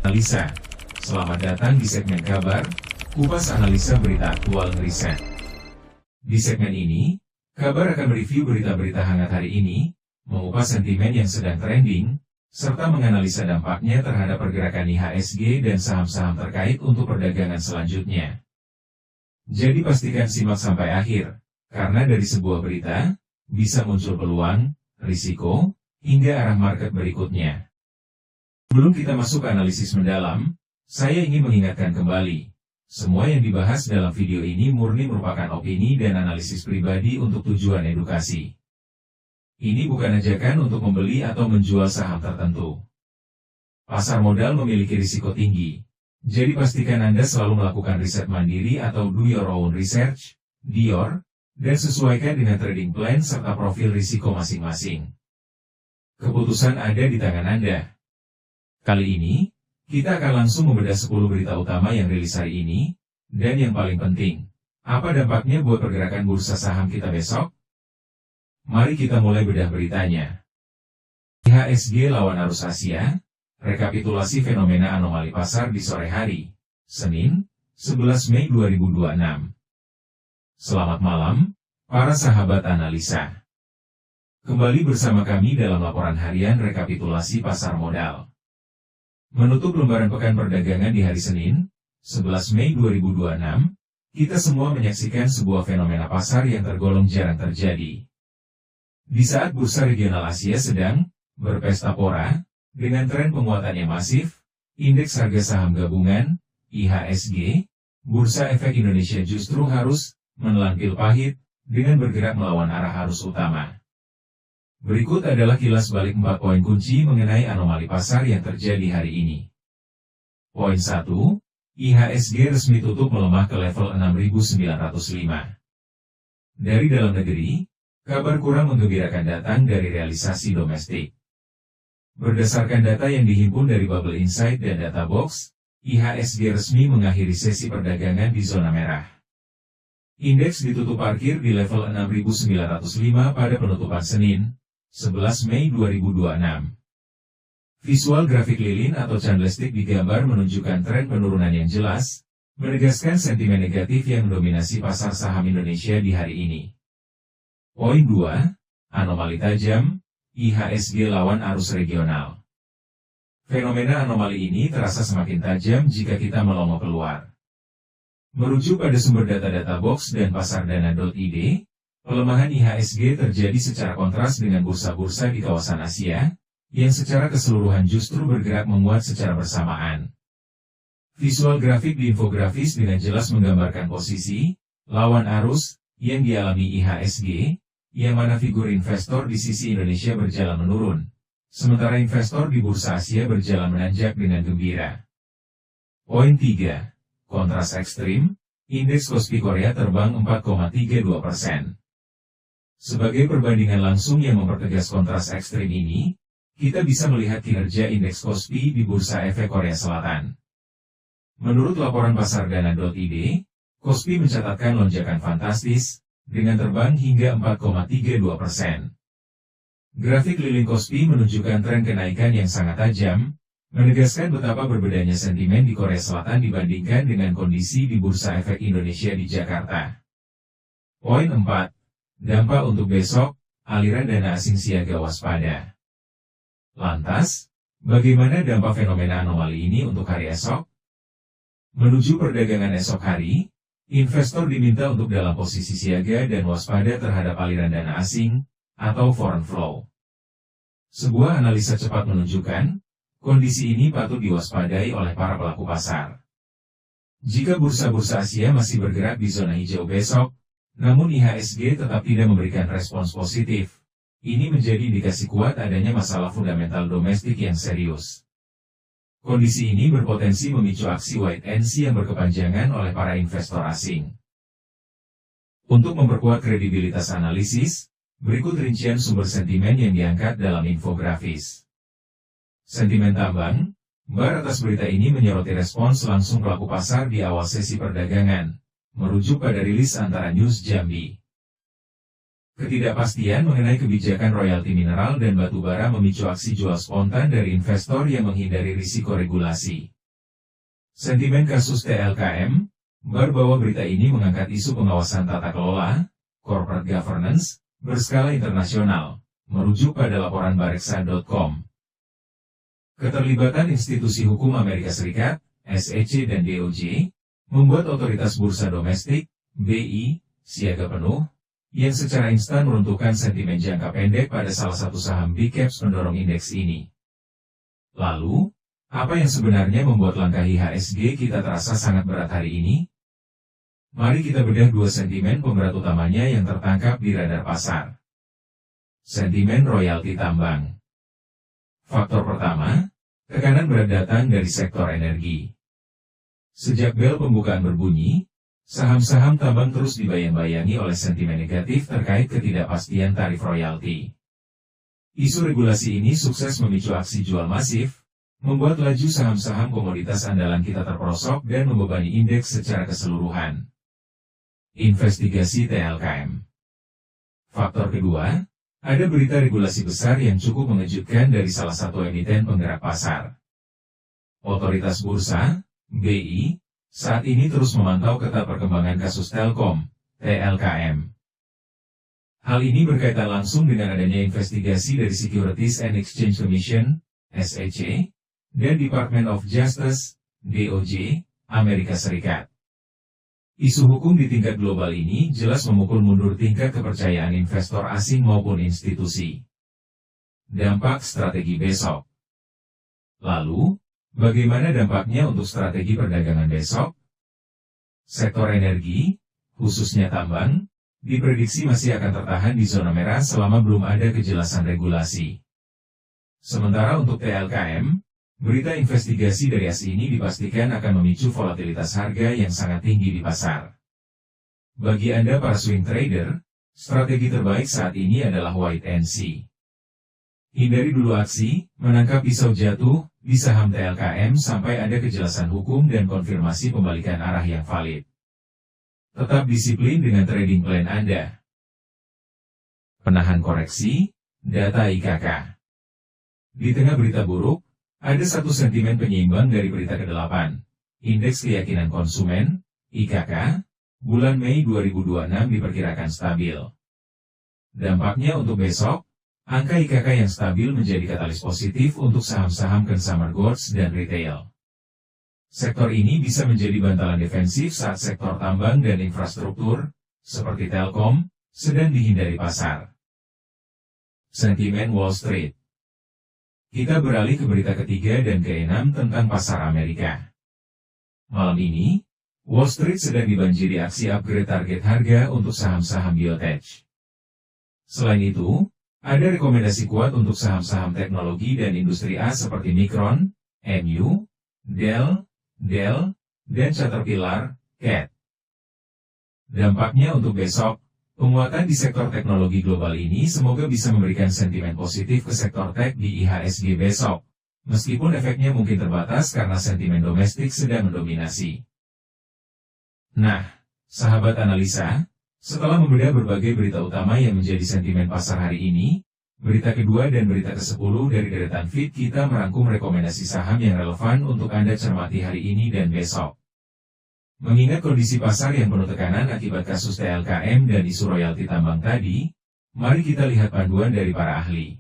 Analisa. Selamat datang di segmen kabar, kupas analisa berita aktual ngeriset. Di segmen ini, kabar akan mereview berita-berita hangat hari ini, mengupas sentimen yang sedang trending, serta menganalisa dampaknya terhadap pergerakan IHSG dan saham-saham terkait untuk perdagangan selanjutnya. Jadi pastikan simak sampai akhir, karena dari sebuah berita, bisa muncul peluang, risiko, hingga arah market berikutnya. Sebelum kita masuk ke analisis mendalam, saya ingin mengingatkan kembali, semua yang dibahas dalam video ini murni merupakan opini dan analisis pribadi untuk tujuan edukasi. Ini bukan ajakan untuk membeli atau menjual saham tertentu. Pasar modal memiliki risiko tinggi, jadi pastikan Anda selalu melakukan riset mandiri atau do your own research, DOR, dan sesuaikan dengan trading plan serta profil risiko masing-masing. Keputusan ada di tangan Anda. Kali ini, kita akan langsung membedah 10 berita utama yang rilis hari ini, dan yang paling penting, apa dampaknya buat pergerakan bursa saham kita besok? Mari kita mulai bedah beritanya. IHSG lawan arus Asia, rekapitulasi fenomena anomali pasar di sore hari, Senin, 11 Mei 2026. Selamat malam, para sahabat analisa. Kembali bersama kami dalam laporan harian rekapitulasi pasar modal. Menutup lembaran pekan perdagangan di hari Senin, 11 Mei 2026, kita semua menyaksikan sebuah fenomena pasar yang tergolong jarang terjadi. Di saat bursa regional Asia sedang berpesta pora, dengan tren penguatan yang masif, indeks harga saham gabungan, IHSG, Bursa Efek Indonesia justru harus menelan pil pahit, dengan bergerak melawan arah arus utama. Berikut adalah kilas balik 4 poin kunci mengenai anomali pasar yang terjadi hari ini. Poin 1, IHSG resmi tutup melemah ke level 6.905. Dari dalam negeri, kabar kurang menggembirakan datang dari realisasi domestik. Berdasarkan data yang dihimpun dari Bubble Insight dan Databox, IHSG resmi mengakhiri sesi perdagangan di zona merah. Indeks ditutup parkir di level 6.905 pada penutupan Senin, 11 Mei 2026. Visual grafik lilin atau candlestick di gambar menunjukkan tren penurunan yang jelas, menegaskan sentimen negatif yang mendominasi pasar saham Indonesia di hari ini. Poin 2, anomali tajam, IHSG lawan arus regional. Fenomena anomali ini terasa semakin tajam jika kita melongo keluar. Merujuk pada sumber data Databox dan pasardana.id, pelemahan IHSG terjadi secara kontras dengan bursa-bursa di kawasan Asia, yang secara keseluruhan justru bergerak menguat secara bersamaan. Visual grafik di infografis dengan jelas menggambarkan posisi, lawan arus, yang dialami IHSG, yang mana figur investor di sisi Indonesia berjalan menurun, sementara investor di bursa Asia berjalan menanjak dengan gembira. Poin 3, kontras ekstrim, indeks Kospi Korea terbang 4,32%. Sebagai perbandingan langsung yang mempertegas kontras ekstrim ini, kita bisa melihat kinerja indeks Kospi di Bursa Efek Korea Selatan. Menurut laporan pasardana.id, Kospi mencatatkan lonjakan fantastis, dengan terbang hingga 4,32%. Grafik lilin Kospi menunjukkan tren kenaikan yang sangat tajam, menegaskan betapa berbedanya sentimen di Korea Selatan dibandingkan dengan kondisi di Bursa Efek Indonesia di Jakarta. Poin 4. Dampak untuk besok, aliran dana asing siaga waspada. Lantas, bagaimana dampak fenomena anomali ini untuk hari esok? Menuju perdagangan esok hari, investor diminta untuk dalam posisi siaga dan waspada terhadap aliran dana asing, atau foreign flow. Sebuah analisa cepat menunjukkan, kondisi ini patut diwaspadai oleh para pelaku pasar. Jika bursa-bursa Asia masih bergerak di zona hijau besok, namun IHSG tetap tidak memberikan respons positif. Ini menjadi indikasi kuat adanya masalah fundamental domestik yang serius. Kondisi ini berpotensi memicu aksi wait and see yang berkepanjangan oleh para investor asing. Untuk memperkuat kredibilitas analisis, berikut rincian sumber sentimen yang diangkat dalam infografis. Sentimen tambang, bar atas berita ini menyoroti respons langsung pelaku pasar di awal sesi perdagangan, merujuk pada rilis antara News Jambi. Ketidakpastian mengenai kebijakan royalti mineral dan batu bara memicu aksi jual spontan dari investor yang menghindari risiko regulasi. Sentimen kasus TLKM, bahwa berita ini mengangkat isu pengawasan tata kelola, corporate governance, berskala internasional, merujuk pada laporan Bareksa.com. Keterlibatan institusi hukum Amerika Serikat, SEC dan DOJ, membuat otoritas bursa domestik, BI, siaga penuh, yang secara instan meruntuhkan sentimen jangka pendek pada salah satu saham big caps pendorong indeks ini. Lalu, apa yang sebenarnya membuat langkah IHSG kita terasa sangat berat hari ini? Mari kita bedah dua sentimen pemberat utamanya yang tertangkap di radar pasar. Sentimen royalti tambang. Faktor pertama, tekanan berat datang dari sektor energi. Sejak bel pembukaan berbunyi, saham-saham tambang terus dibayang-bayangi oleh sentimen negatif terkait ketidakpastian tarif royalti. Isu regulasi ini sukses memicu aksi jual masif, membuat laju saham-saham komoditas andalan kita terperosok dan membebani indeks secara keseluruhan. Investigasi TLKM. Faktor kedua, ada berita regulasi besar yang cukup mengejutkan dari salah satu emiten penggerak pasar. Otoritas Bursa, BI, saat ini terus memantau ketat perkembangan kasus Telkom, TLKM. Hal ini berkaitan langsung dengan adanya investigasi dari Securities and Exchange Commission, SEC, dan Department of Justice, DOJ, Amerika Serikat. Isu hukum di tingkat global ini jelas memukul mundur tingkat kepercayaan investor asing maupun institusi. Dampak strategi besok. Lalu, bagaimana dampaknya untuk strategi perdagangan besok? Sektor energi, khususnya tambang, diprediksi masih akan tertahan di zona merah selama belum ada kejelasan regulasi. Sementara untuk TLKM, berita investigasi dari AS ini dipastikan akan memicu volatilitas harga yang sangat tinggi di pasar. Bagi Anda para swing trader, strategi terbaik saat ini adalah wait and see. Hindari dulu aksi, menangkap pisau jatuh, di saham TLKM sampai ada kejelasan hukum dan konfirmasi pembalikan arah yang valid. Tetap disiplin dengan trading plan Anda. Penahan koreksi, data IKK. Di tengah berita buruk, ada satu sentimen penyeimbang dari berita ke-8, Indeks Keyakinan Konsumen, IKK, bulan Mei 2026 diperkirakan stabil. Dampaknya untuk besok, angka IKK yang stabil menjadi katalis positif untuk saham-saham consumer goods dan retail. Sektor ini bisa menjadi bantalan defensif saat sektor tambang dan infrastruktur, seperti Telkom, sedang dihindari pasar. Sentimen Wall Street. Kita beralih ke berita ketiga dan ke-6 tentang pasar Amerika. Malam ini, Wall Street sedang dibanjiri aksi upgrade target harga untuk saham-saham biotech. Selain itu, ada rekomendasi kuat untuk saham-saham teknologi dan industri A seperti Micron, MU, Dell, dan Caterpillar, CAT. Dampaknya untuk besok, penguatan di sektor teknologi global ini semoga bisa memberikan sentimen positif ke sektor tech di IHSG besok, meskipun efeknya mungkin terbatas karena sentimen domestik sedang mendominasi. Nah, sahabat analisa, setelah membedah berbagai berita utama yang menjadi sentimen pasar hari ini, berita kedua dan berita ke-10 dari deretan feed kita merangkum rekomendasi saham yang relevan untuk Anda cermati hari ini dan besok. Mengingat kondisi pasar yang penuh tekanan akibat kasus TLKM dan isu royalti tambang tadi, mari kita lihat panduan dari para ahli.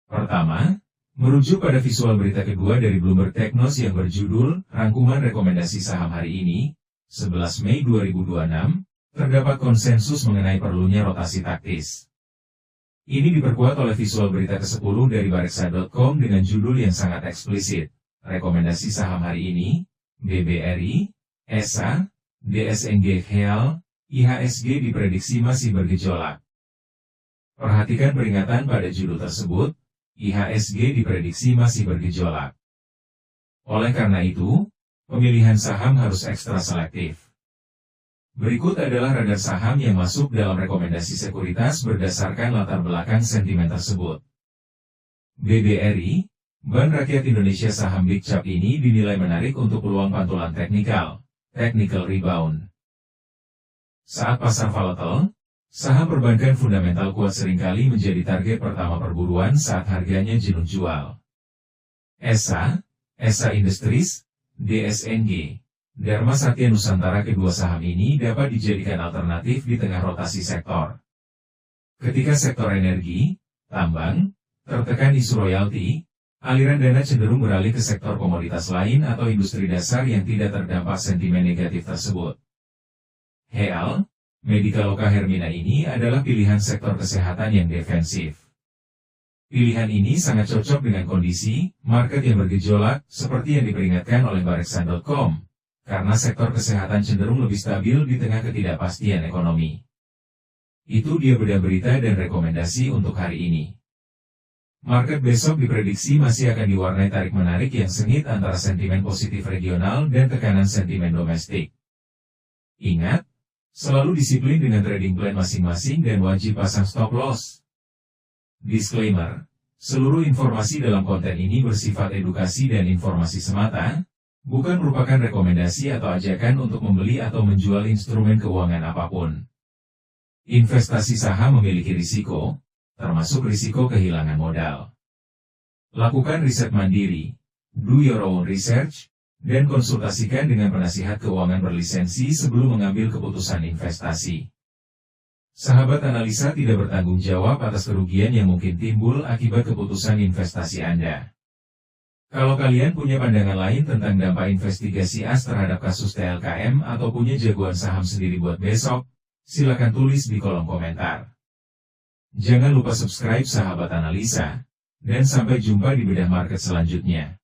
Pertama, merujuk pada visual berita kedua dari Bloomberg Technos yang berjudul Rangkuman Rekomendasi Saham Hari Ini, 11 Mei 2026, terdapat konsensus mengenai perlunya rotasi taktis. Ini diperkuat oleh visual berita ke-10 dari Bareksa.com dengan judul yang sangat eksplisit, Rekomendasi Saham Hari Ini, BBRI, ESA, DSNG HEAL, IHSG diprediksi masih bergejolak. Perhatikan peringatan pada judul tersebut, IHSG diprediksi masih bergejolak. Oleh karena itu, pemilihan saham harus ekstra selektif. Berikut adalah radar saham yang masuk dalam rekomendasi sekuritas berdasarkan latar belakang sentimen tersebut. BBRI, Bank Rakyat Indonesia saham Big Cap ini dinilai menarik untuk peluang pantulan technical rebound. Saat pasar volatile, Saham perbankan fundamental kuat seringkali menjadi target pertama perburuan saat harganya jenuh jual. ESA Industries, DSNG, Dharma Satya Nusantara. Kedua saham ini dapat dijadikan alternatif di tengah rotasi sektor. Ketika sektor energi, tambang, tertekan isu royalti, aliran dana cenderung beralih ke sektor komoditas lain atau industri dasar yang tidak terdampak sentimen negatif tersebut. HEAL, Medikaloka Hermina ini adalah pilihan sektor kesehatan yang defensif. Pilihan ini sangat cocok dengan kondisi market yang bergejolak, seperti yang diperingatkan oleh Bareksan.com, karena sektor kesehatan cenderung lebih stabil di tengah ketidakpastian ekonomi. Itu dia bedah berita dan rekomendasi untuk hari ini. Market besok diprediksi masih akan diwarnai tarik-menarik yang sengit antara sentimen positif regional dan tekanan sentimen domestik. Ingat, selalu disiplin dengan trading plan masing-masing dan wajib pasang stop loss. Disclaimer, seluruh informasi dalam konten ini bersifat edukasi dan informasi semata, bukan merupakan rekomendasi atau ajakan untuk membeli atau menjual instrumen keuangan apapun. Investasi saham memiliki risiko, termasuk risiko kehilangan modal. Lakukan riset mandiri, do your own research, dan konsultasikan dengan penasihat keuangan berlisensi sebelum mengambil keputusan investasi. Sahabat analisa tidak bertanggung jawab atas kerugian yang mungkin timbul akibat keputusan investasi Anda. Kalau kalian punya pandangan lain tentang dampak investigasi AS terhadap kasus TLKM atau punya jagoan saham sendiri buat besok, silakan tulis di kolom komentar. Jangan lupa subscribe sahabat analisa, dan sampai jumpa di bedah market selanjutnya.